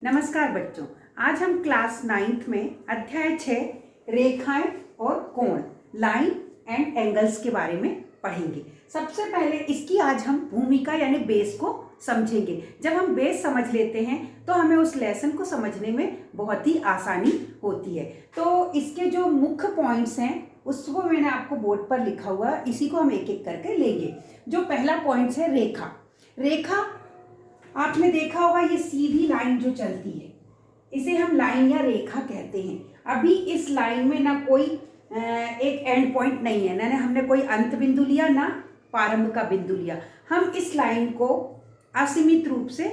नमस्कार बच्चों, आज हम क्लास 9th में अध्याय 6 रेखाएं और कोण लाइन एंड एंगल्स के बारे में पढ़ेंगे। सबसे पहले इसकी आज हम भूमिका यानी बेस को समझेंगे। जब हम बेस समझ लेते हैं तो हमें उस लेसन को समझने में बहुत ही आसानी होती है। तो इसके जो मुख्य पॉइंट्स हैं उसको मैंने आपको बोर्ड पर लिखा हुआ, इसी को हम एक एक करके लेंगे। जो पहला पॉइंट है रेखा। रेखा आपने देखा होगा, ये सीधी लाइन जो चलती है इसे हम लाइन या रेखा कहते हैं। अभी इस लाइन में ना कोई एक एंड पॉइंट नहीं है, ना हमने कोई अंत बिंदु लिया ना प्रारंभ का बिंदु लिया। हम इस लाइन को असीमित रूप से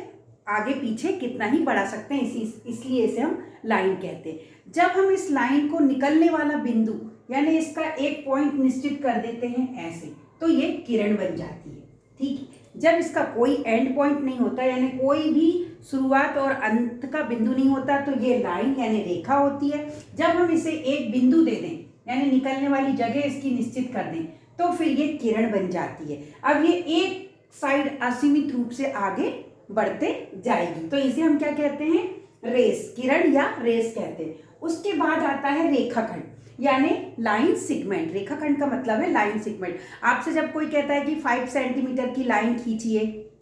आगे पीछे कितना ही बढ़ा सकते हैं, इसलिए इसे हम लाइन कहते हैं। जब हम इस लाइन को निकलने वाला बिंदु यानी इसका एक पॉइंट निश्चित कर देते हैं ऐसे, तो ये किरण बन जाती है। ठीक है, जब इसका कोई एंड पॉइंट नहीं होता यानी कोई भी शुरुआत और अंत का बिंदु नहीं होता तो ये लाइन यानी रेखा होती है। जब हम इसे एक बिंदु दे दें यानी निकलने वाली जगह इसकी निश्चित कर दें तो फिर ये किरण बन जाती है। अब ये एक साइड असीमित रूप से आगे बढ़ते जाएगी तो इसे हम क्या कहते हैं, रेस, किरण या रेस कहते हैं। उसके बाद आता है रेखाखंड यानी लाइन सेगमेंट। रेखाखंड का मतलब है लाइन सेगमेंट। आपसे जब कोई कहता है कि 5 सेंटीमीटर की लाइन खींचिए,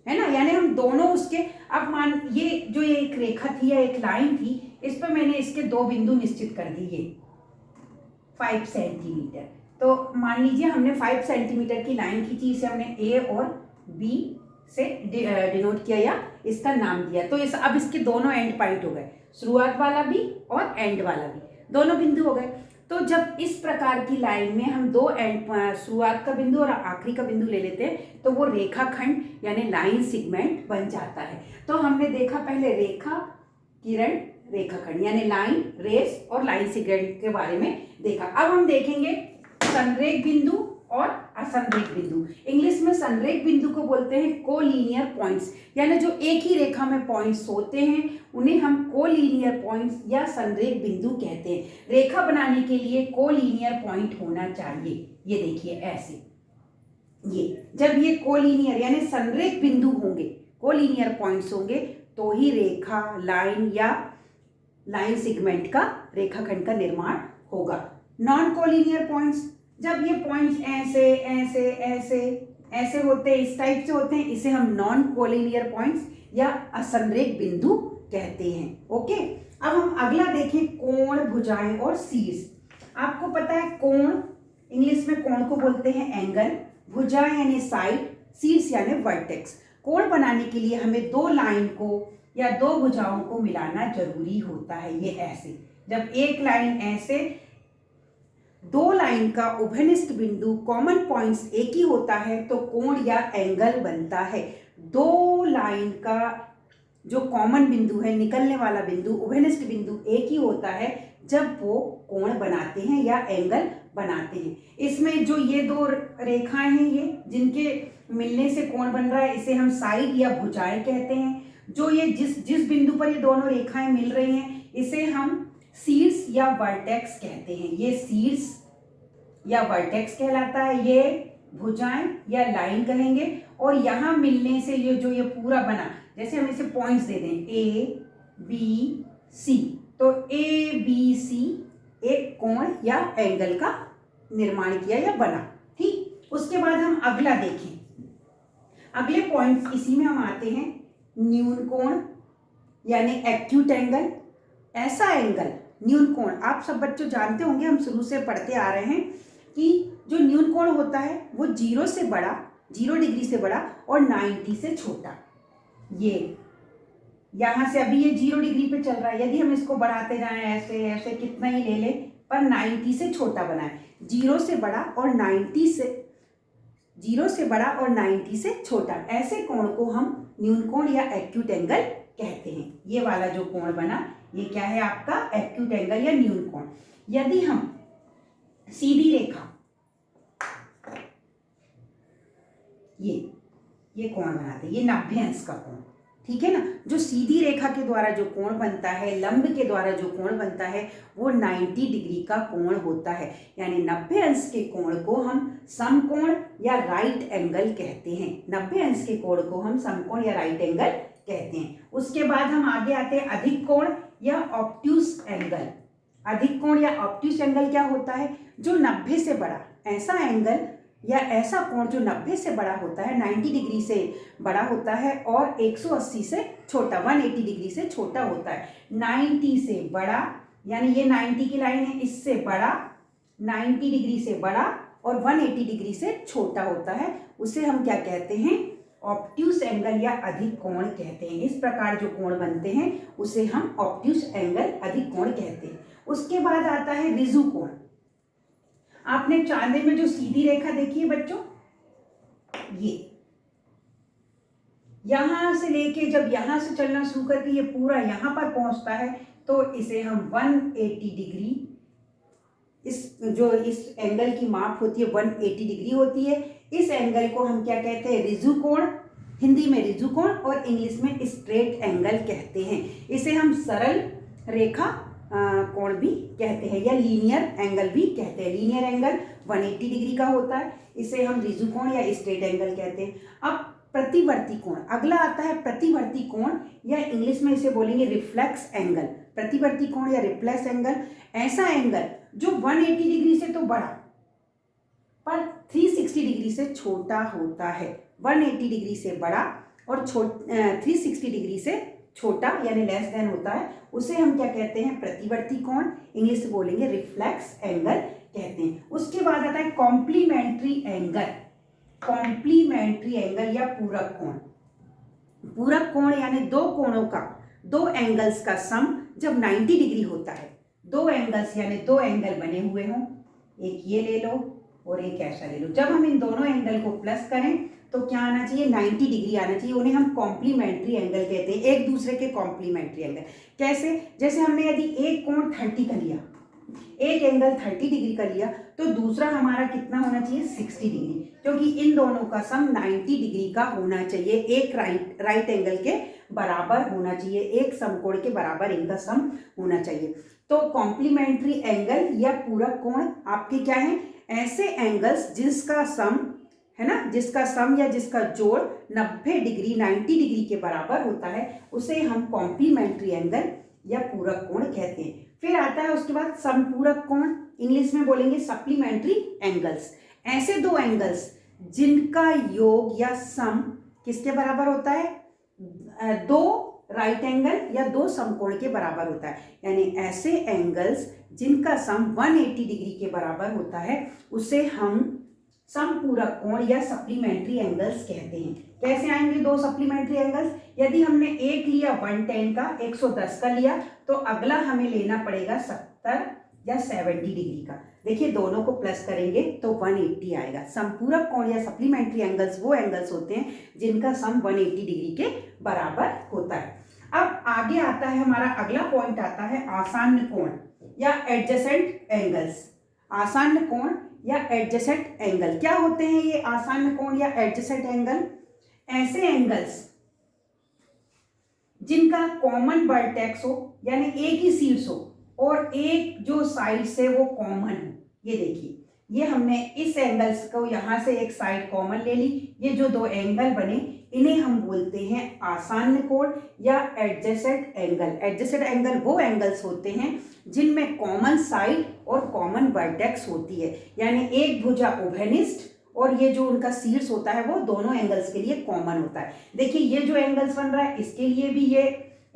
है ना, यानी हम दोनों उसके, अब मान ये जो ये एक रेखा थी या एक लाइन थी, इस पर मैंने इसके दो बिंदु निश्चित कर दिए 5 सेंटीमीटर। तो मान लीजिए हमने 5 सेंटीमीटर की लाइन खींची, इसे हमने ए और बी से डिनोट किया या इसका नाम दिया। तो इस अब इसके दोनों एंड पॉइंट हो गए, शुरुआत वाला भी और एंड वाला भी, दोनों बिंदु हो गए। तो जब इस प्रकार की लाइन में हम दो एंड, शुरुआत का बिंदु और आखिरी का बिंदु ले लेते हैं तो वो रेखाखंड यानी लाइन सेगमेंट बन जाता है। तो हमने देखा पहले रेखा, किरण, रेखाखंड यानी लाइन, रेस और लाइन सेगमेंट के बारे में देखा। अब हम देखेंगे संरेख बिंदु और असंरेख बिंदु। इंग्लिश में संरेख बिंदु को बोलते हैं कोलिनियर पॉइंट्स, यानी जो एक ही रेखा में पॉइंट्स होते हैं उन्हें हम कोलिनियर पॉइंट्स या संरेख बिंदु कहते हैं। रेखा बनाने के लिए कोलिनियर पॉइंट होना चाहिए। ये देखिए ऐसे, ये जब ये कोलिनियर यानी संरेख बिंदु होंगे, कोलिनियर पॉइंट्स होंगे तो ही रेखा, लाइन या लाइन सेगमेंट का, रेखाखंड का निर्माण होगा। नॉन कोलिनियर पॉइंट्स, जब ये पॉइंट्स ऐसे ऐसे ऐसे ऐसे होते हैं, इस टाइप से होते हैं, इसे हम नॉन कोलिनियर पॉइंट्स या असंरेख बिंदु कहते हैं। ओके, अब हम अगला देखें कोण, भुजाएं और शीर्ष। आपको पता है कोण, इंग्लिश में कोण को बोलते हैं एंगल, भुजाएं यानी साइड, शीर्ष यानी वर्टेक्स। कोण बनाने के लिए हमें दो लाइन को या दो भुजाओं को मिलाना जरूरी होता है। ये ऐसे, जब एक लाइन ऐसे, दो लाइन का उभयनिष्ठ बिंदु कॉमन पॉइंट्स एक ही होता है तो कोण या एंगल बनता है। दो लाइन का जो कॉमन बिंदु है, निकलने वाला बिंदु, उभयनिष्ठ बिंदु एक ही होता है जब वो कोण बनाते हैं या एंगल बनाते हैं। इसमें जो ये दो रेखाएं हैं, ये जिनके मिलने से कोण बन रहा है, इसे हम साइड या भुजाएं कहते हैं। जो ये जिस बिंदु पर ये दोनों रेखाएं मिल रही हैं इसे हम शीर्ष या वर्टेक्स कहते हैं। ये शीर्ष या वर्टेक्स कहलाता है, ये भुजाएं या लाइन कहेंगे। और यहाँ मिलने से ये जो ये पूरा बना, जैसे हम इसे पॉइंट्स दे दें ए बी सी, तो ए बी सी एक कोण या एंगल का निर्माण किया या बना। ठीक, उसके बाद हम अगला देखें, अगले पॉइंट्स इसी में हम आते हैं न्यून कोण यानी एक्यूट एंगल। ऐसा एंगल, न्यून कोण, आप सब बच्चों जानते होंगे, हम शुरू से पढ़ते आ रहे हैं कि जो न्यून कोण होता है वो 0 से बड़ा, 0 डिग्री से बड़ा और 90 से छोटा। ये यहाँ से अभी ये 0 डिग्री पे चल रहा है, यदि हम इसको बढ़ाते जाएं ऐसे ऐसे कितना ही ले लें पर 90 से छोटा बनाए। 0 से बड़ा और 90 से, 0 से बड़ा और 90 से छोटा, ऐसे कोण को हम न्यून कोण या एक्यूट एंगल कहते हैं। ये वाला जो कोण बना ये क्या है आपका, एक्यूट एंगल या न्यून कोण। यदि हम सीधी रेखा, ये कोण बनाते हैं, ये 90 अंश का कोण, ठीक है ना। जो सीधी रेखा के द्वारा जो कोण बनता है, लंब के द्वारा जो कोण बनता है वो 90 डिग्री का कोण होता है। यानी 90 अंश के कोण को हम समकोण या राइट एंगल कहते हैं। 90 अंश के कोण को हम समकोण या राइट एंगल कहते हैं। उसके बाद हम आगे आते हैं अधिक कोण या ऑब्ट्यूस एंगल। अधिक कोण या ऑब्ट्यूस एंगल क्या होता है? जो 90 से बड़ा, ऐसा एंगल या ऐसा कोण जो 90 से बड़ा होता है, 90 डिग्री से बड़ा होता है और 180 से छोटा, 180 डिग्री से छोटा होता है। 90 से बड़ा यानी ये 90 की लाइन है, इससे बड़ा, 90 डिग्री से बड़ा और 180 डिग्री से छोटा होता है, उसे हम क्या कहते हैं? ऑब्ट्यूस एंगल या अधिक कोण कहते हैं। इस प्रकार जो कोण बनते हैं उसे हम ऑब्ट्यूस एंगल, अधिक कोण कहते हैं। उसके बाद आता है रिजु कोण। आपने चांदे में जो सीधी रेखा देखी है बच्चों, ये यहां से लेके जब यहां से चलना शुरू करके ये पूरा यहां पर पहुंचता है तो इसे हम 180 डिग्री, इस एंगल की माप होती है 180 डिग्री होती है। इस एंगल को हम क्या कहते हैं? रिजु कोण, हिंदी में रिजु कोण और इंग्लिश में स्ट्रेट एंगल कहते हैं। इसे हम सरल रेखा कोण भी कहते हैं या लीनियर एंगल भी कहते हैं। लीनियर एंगल 180 डिग्री का होता है, इसे हम रिजु कोण या स्ट्रेट एंगल कहते हैं। अब प्रतिवर्ती कोण, अगला आता है प्रतिवर्ती कोण या इंग्लिश में इसे बोलेंगे रिफ्लेक्स एंगल। प्रतिवर्ती कोण या रिफ्लेक्स एंगल ऐसा एंगल जो 180 डिग्री से तो बड़ा पर 360 डिग्री से छोटा होता है। 180 डिग्री से बड़ा और 360 डिग्री से छोटा यानी लेस देन होता है, उसे हम क्या कहते हैं? प्रतिवर्ती कोण, इंग्लिश से बोलेंगे रिफ्लेक्स एंगल कहते हैं। उसके बाद आता है कॉम्प्लीमेंट्री एंगल। कॉम्प्लीमेंट्री एंगल या पूरक कोण। पूरक कोण यानी दो कोणों का, दो एंगल्स का सम जब 90 डिग्री होता है, दो एंगल्स यानी दो एंगल बने हुए हों, एक ये ले लो और एक ऐसा ले लो, जब हम इन दोनों एंगल को प्लस करें तो क्या आना चाहिए? 90 डिग्री आना चाहिए। उन्हें हम कॉम्प्लीमेंट्री एंगल कहते हैं, एक दूसरे के कॉम्प्लीमेंट्री एंगल। कैसे? जैसे हमने यदि एक कोण 30 का लिया, एक एंगल 30 डिग्री का लिया तो दूसरा हमारा कितना होना चाहिए? 60 डिग्री, क्योंकि इन दोनों का सम 90 डिग्री का होना चाहिए, एक राइट एंगल के बराबर होना चाहिए, एक समकोण के बराबर इनका सम होना चाहिए। तो कॉम्प्लीमेंट्री एंगल या पूरक कोण आपके क्या है? ऐसे एंगल्स जिसका सम है ना, जिसका सम या जिसका जोड़ 90 डिग्री 90 डिग्री के बराबर होता है, उसे हम कॉम्प्लीमेंट्री एंगल या पूरक कोण कहते हैं। फिर आता है उसके बाद समपूरक कोण, इंग्लिश में बोलेंगे सप्लीमेंट्री एंगल्स। ऐसे दो एंगल्स जिनका योग या सम किसके बराबर होता है? दो राइट एंगल या दो समकोण के बराबर होता है, यानी ऐसे एंगल्स जिनका सम 180 डिग्री के बराबर होता है उसे हम समपूरक कोण या सप्लीमेंट्री एंगल्स कहते हैं। कैसे आएंगे दो सप्लीमेंट्री एंगल्स? यदि हमने एक लिया 110 का, 110 का लिया, तो अगला हमें लेना पड़ेगा 70 या 70 डिग्री का। देखिए दोनों को प्लस करेंगे तो 180 आएगा। समपूरक कोण या सप्लीमेंट्री एंगल्स वो एंगल्स होते हैं जिनका सम 180 डिग्री के बराबर होता है। अब आगे आता है हमारा अगला पॉइंट आता है आसान्य कोण या एडजेसेंट एंगल्स। आसान्य कोण या एडजेसेंट एंगल क्या होते हैं? ये आसान्य कोण या एडजेसेंट एंगल ऐसे एंगल्स जिनका कॉमन वर्टेक्स हो, यानी एक ही शीर्ष हो और एक जो साइड से वो कॉमन हो। ये देखिए, ये हमने इस एंगल्स को यहां से एक साइड कॉमन ले ली, ये जो दो एंगल बने इन्हें हम बोलते हैं आसान्य कोण या एडजेसेंट एंगल। एडजेसेंट एंगल वो एंगल्स होते हैं जिनमें कॉमन साइड और कॉमन वर्टेक्स होती है, यानी एक भुजा उभयनिष्ठ और ये जो उनका शीर्ष होता है वो दोनों एंगल्स के लिए कॉमन होता है। देखिए ये जो एंगल्स बन रहा है इसके लिए भी ये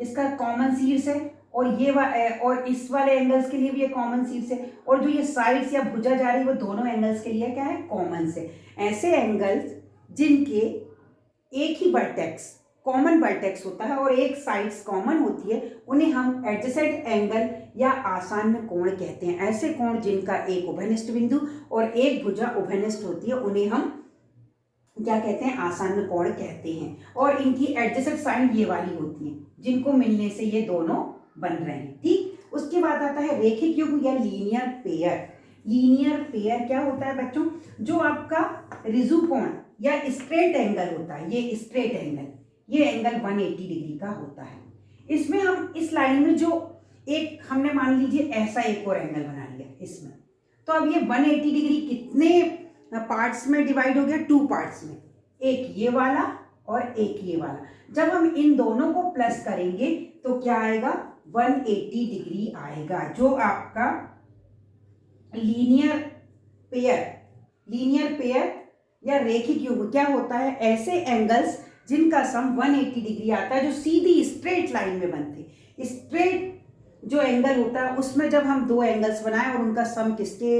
इसका कॉमन शीर्ष है और ये और इस वाले एंगल्स के लिए भी ये कॉमन शीर्ष है, और जो ये साइड्स या भुजा जा रही है वो दोनों एंगल्स के लिए क्या है? कॉमन से। ऐसे एंगल्स जिनके एक ही वर्टेक्स कॉमन वर्टेक्स होता है और एक साइड्स कॉमन होती है उन्हें हम एडजेसेंट एंगल या आसान्य कोण कहते हैं। ऐसे कोण जिनका एक उभयनिष्ठ बिंदु और एक भुजा उभयनिष्ठ होती है उन्हें हम क्या कहते हैं? आसान्य कोण कहते हैं। और इनकी एडजेसेंट साइड ये वाली होती है जिनको मिलने से ये दोनों बन रहे हैं। ठीक, उसके बाद आता है रेखिक युग्म या लीनियर पेयर। लीनियर पेयर क्या होता है बच्चों? जो आपका रिजु कोण या स्ट्रेट एंगल होता है, ये स्ट्रेट एंगल, ये एंगल 180 डिग्री का होता है। इसमें हम इस लाइन में जो एक हमने मान लीजिए ऐसा एक और एंगल बना लिया इसमें, तो अब ये 180 डिग्री कितने पार्ट्स में डिवाइड हो गया? 2 पार्ट्स में, एक ये वाला और एक ये वाला। जब हम इन दोनों को प्लस करेंगे तो क्या आएगा, 180 डिग्री आएगा, जो आपका लीनियर पेयर या रैखिक युग्म क्या होता है, ऐसे एंगल्स जिनका सम 180 डिग्री आता है, जो सीधी स्ट्रेट लाइन में बनते। स्ट्रेट जो एंगल होता है उसमें जब हम दो एंगल्स बनाएं और उनका सम किसके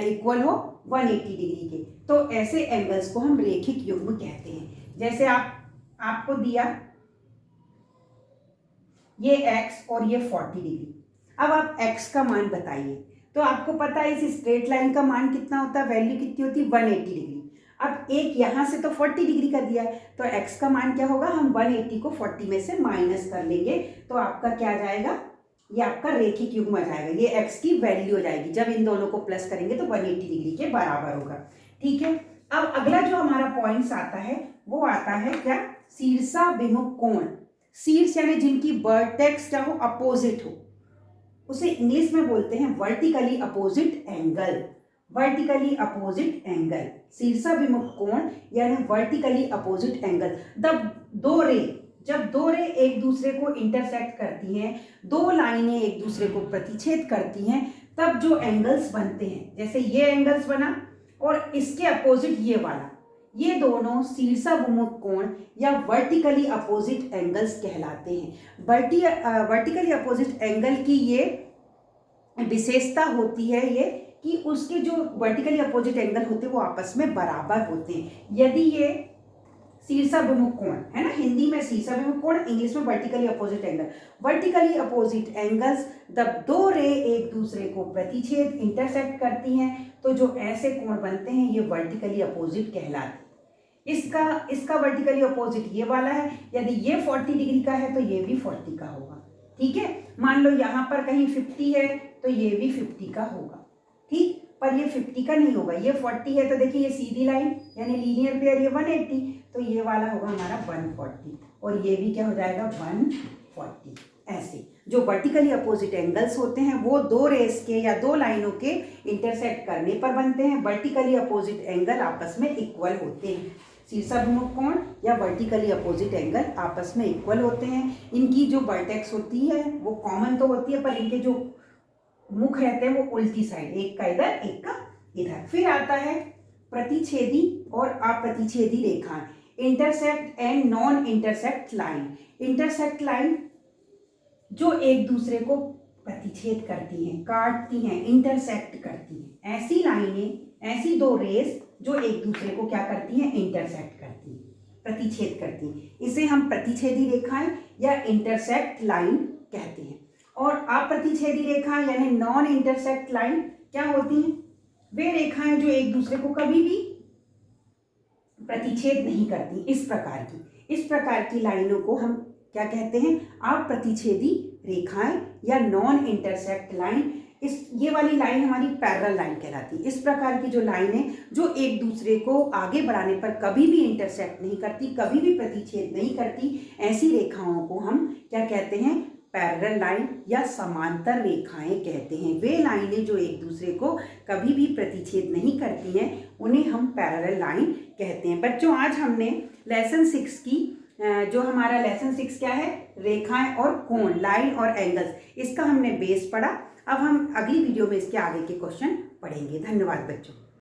इक्वल हो, 180 डिग्री के, तो ऐसे एंगल्स को हम रैखिक युग्म कहते हैं। जैसे आपको दिया ये x और ये 40 डिग्री। अब आप x का मान बताइए, तो आपको पता है इस स्ट्रेट लाइन का मान कितना होता है, वैल्यू कितनी होती है, 180 डिग्री। अब एक यहाँ से तो 40 डिग्री का दिया है, तो x का मान क्या होगा, हम 180 को 40 में से माइनस कर लेंगे, तो आपका क्या आ जाएगा, ये आपका रैखिक युग्म आ जाएगा, ये x की वैल्यू हो जाएगी। जब इन दोनों को प्लस करेंगे तो 180 डिग्री के बराबर होगा। ठीक है, अब अगला जो हमारा पॉइंट्स आता है वो आता है क्या, शीर्षाभिमुख कोण। शीर्ष यानी जिनकी वर्टेक्स क्या हो, अपोजिट हो, उसे इंग्लिश में बोलते हैं vertically opposite angle. Vertically opposite angle, शीर्षाभिमुख कोण यानी वर्टिकली अपोजिट एंगल। जब दो रे एक दूसरे को इंटरसेक्ट करती हैं, दो लाइनें एक दूसरे को प्रतिच्छेद करती हैं, तब जो एंगल्स बनते हैं, जैसे ये एंगल्स बना और इसके अपोजिट ये वाला, ये दोनों शीर्षाभिमुख कोण या वर्टिकली अपोजिट एंगल्स कहलाते हैं। वर्टिकली अपोजिट एंगल की ये विशेषता होती है ये कि उसके जो वर्टिकली अपोजिट एंगल होते हैं वो आपस में बराबर होते हैं। यदि ये शीर्षाभिमुख कोण है ना, हिंदी में शीर्षाभिमुख कोण, इंग्लिश में vertically opposite angle. Vertically opposite angles जब दो रे एक दूसरे को प्रतिच्छेद इंटरसेक्ट करती हैं, तो जो ऐसे कोण बनते हैं ये वर्टिकली अपोजिट कहलाते हैं। इसका वर्टिकली अपोजिट ये वाला है, यदि ये 40 डिग्री का है तो ये भी 40 का होगा। ठीक है, मान लो यहाँ पर कहीं 50 है तो ये भी 50 का होगा। ठीक, पर ये 50 का नहीं होगा, ये 40 है तो देखिए ये सीधी लाइन यानी लीनियर पेयर, ये 180, तो ये वाला होगा हमारा 140 और ये भी क्या हो जाएगा 140। ऐसे जो वर्टिकली अपोजिट एंगल्स होते हैं वो दो रेस के या दो लाइनों के इंटरसेक्ट करने पर बनते हैं। वर्टिकली अपोजिट एंगल आपस में इक्वल होते हैं। शीर्षाभिमुख कोण या वर्टिकली अपोजिट एंगल आपस में इक्वल होते हैं। इनकी जो वर्टेक्स होती है वो कॉमन तो होती है, पर इनके जो मुख रहते हैं वो उल्टी साइड, एक का इधर एक का इधर। फिर आता है प्रतिच्छेदी और अप्रतिच्छेदी रेखाएं, intersect and non intersect line. Intersect line जो एक दूसरे को प्रतिच्छेद करती हैं, काटती हैं, इंटरसेक्ट करती हैं, ऐसी लाइनें, ऐसी दो रेस जो एक दूसरे को क्या करती हैं, इंटरसेक्ट करती हैं, प्रतिच्छेद करती हैं, इसे हम प्रतिच्छेदी रेखाएं या इंटरसेक्ट लाइन कहते हैं। और अप्रतिच्छेदी रेखाएं यानी नॉन इंटरसेक्ट लाइन क्या होती हैं, वे रेखाएं जो एक दूसरे को कभी भी प्रतिच्छेद नहीं करती। इस प्रकार की लाइनों को हम क्या कहते हैं, अप्रतिच्छेदी रेखाएं या नॉन इंटरसेक्ट लाइन। ये वाली लाइन हमारी पैरेलल लाइन कहलाती है। इस प्रकार की जो लाइनें जो एक दूसरे को आगे बढ़ाने पर कभी भी इंटरसेक्ट नहीं करती, कभी भी प्रतिच्छेद नहीं करती, ऐसी रेखाओं को हम क्या कहते हैं, पैरेलल लाइन या समांतर रेखाएं कहते हैं। वे लाइनें जो एक दूसरे को कभी भी प्रतिच्छेद नहीं करती हैं उन्हें हम पैरेलल लाइन कहते हैं। बच्चों, आज हमने लेसन 6 की जो हमारा लेसन 6 क्या है, रेखाएं और कोण, लाइन और एंगल्स, इसका हमने बेस पढ़ा। अब हम अगली वीडियो में इसके आगे के क्वेश्चन पढ़ेंगे। धन्यवाद बच्चों।